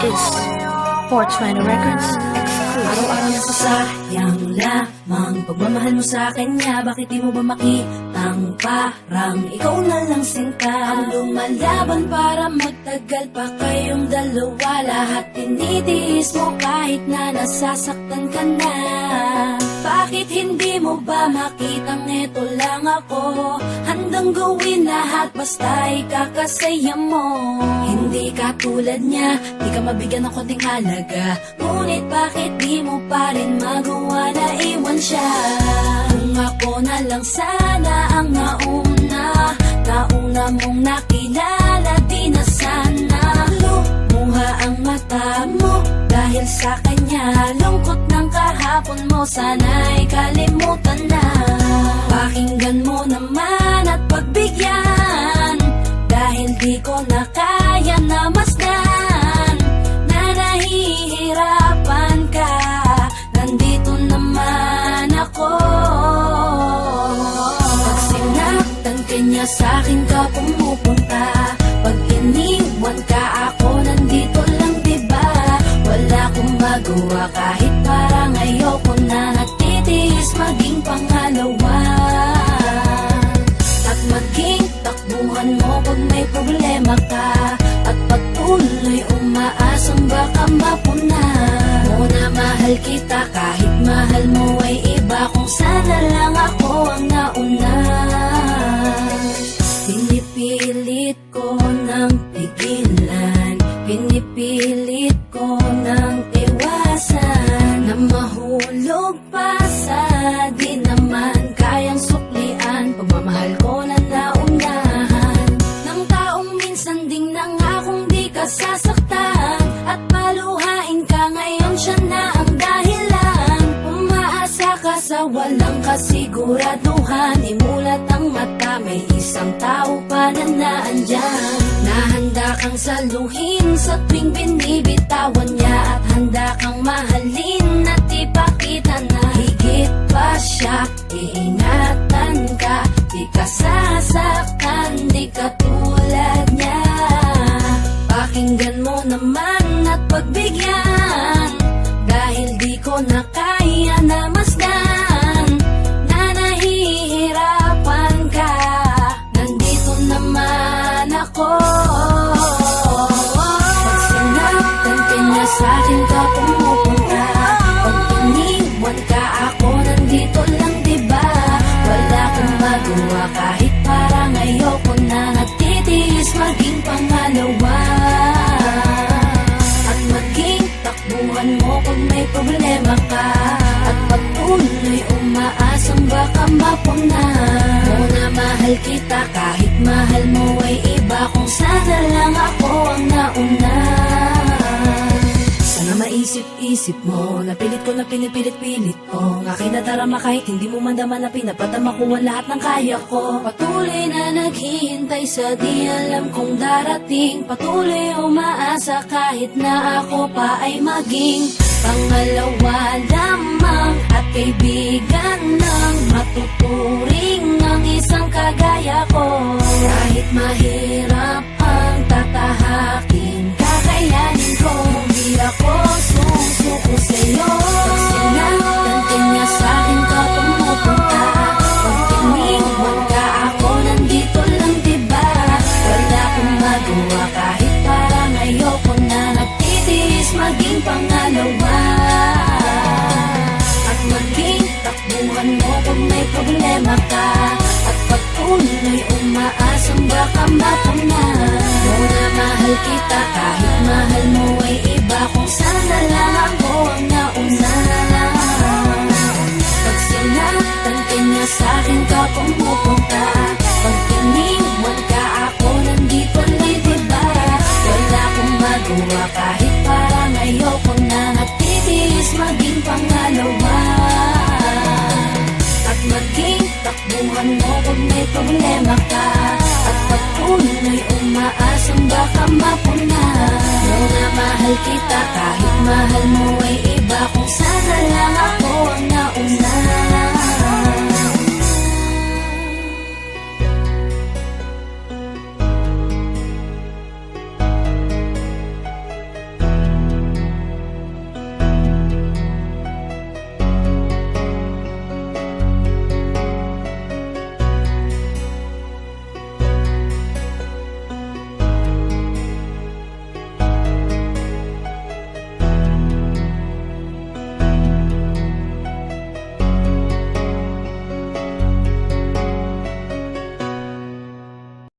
is 420 Records exclusive. Araw-araw na sasayang lamang pagmamahal mo sa kanya. Bakit di mo ba makitang parang ikaw na lang sinta ang lumalaban para magtagal pa kayong dalawa? Lahat tinitiis mo kahit na nasasaktan ka na. Bakit hindi mo ba makitang eto lang ako? Handang gawin lahat basta ikakasaya mo. Hindi ka tulad niya, di ka mabigyan ng konting halaga. Ngunit bakit di mo pa rin magawa na iwan siya? Kung ako na lang sana ang nauna mong nakilala, di na sana lumuha ang mata mo dahil sa kanya. Lungkot ng kahapon mo, sana'y kalimutan na. Pakinggan mo naman at pagbigyan, dahil di ko na kaya na masdan na nahihirapan ka. Nandito naman ako. Pag sinaktan ka niya, sa'kin ka pumupunta. Pag iniwan ka, ako nandito lang, diba? Wala akong magawa kahit parang ayoko na. Natitiis maging pangalawa at maging takbuhan mo pag may problema ka, at patuloy umaasang baka mapuna mo na mahal kita kahit mahal mo ay iba. Kung sana lang ako ang nauna. Pinipilit ko ng pigilan, pinipilit ko ng iwasan na mahulog pa sa di naman kayang suklian. Pagmamahal ko na naunahan ng taong minsan ding nangakong di ka sasaktan, at paluhain ka ngayon, siya na ang dahilan. Umaasa ka sa walang kasiguraduhan, imulat ang mata, may isang tao pa na naandyan. Nahanda kang saluhin sa tuwing binibitawan niya, at handa kang mahalin at ipakita na higit pa siya. Iingatan ka, di ka sasaktan, di ka tulad niya. Pakinggan mo naman at pagbigyan, dahil di ko na kaya na masdan na nahihirapan ka. Nandito naman ako. Pag sinaktan ka niya, sa'kin ka pumupunta. Pag iniwan ka, ako nandito lang, diba? Wala akong magawa kahit parang ayoko na. Natitiis maging pangalawa at maging takbuhan mo pag may problema ka, at patuloy umaasang baka mapuna mo na mahal kita kahit mahal mo ay iba. Kung sana lang ako ang nauna. Sana maisip-isip mo, napilit ko na pinipilit-pilit ko. Ang aking nadarama kahit hindi mo mandama na pinapadama ko ang lahat ng kaya ko. Patuloy na naghihintay sa di alam kung darating. Patuloy umaasa kahit na ako pa ay maging pangalawa lamang, at kaibigan ng matuturing ang isang kagaya ko. Kahit mahirap ang tatahakin, kakayanin ko. Hindi ako susuko sa'yo. Pag sinaktan ka niya, sa'kin ka pumupunta. Pag iniwan ka, ako nandito lang, diba? Wala akong magawa kahit parang ayoko na. Natitiis maging pangalawa at maging takbuhan mo pag may problema ka, at patuloy umaasang baka mapuna mo na mahal kita kahit mahal mo ay iba. Kung sana lang ako ang nauna. Pag sinaktan ka niya, sa'kin ka pumupunta. Pag iniwan ka, ako nandito lang, diba? Wala akong magawa kahit parang ayoko na. Natitiis maging pangalawa at maging takbuhan mo pag may problema ka, at patuloy umaasang baka mapuna mo na mahal kita kahit mahal mo ay iba. Kung sana lang ako ang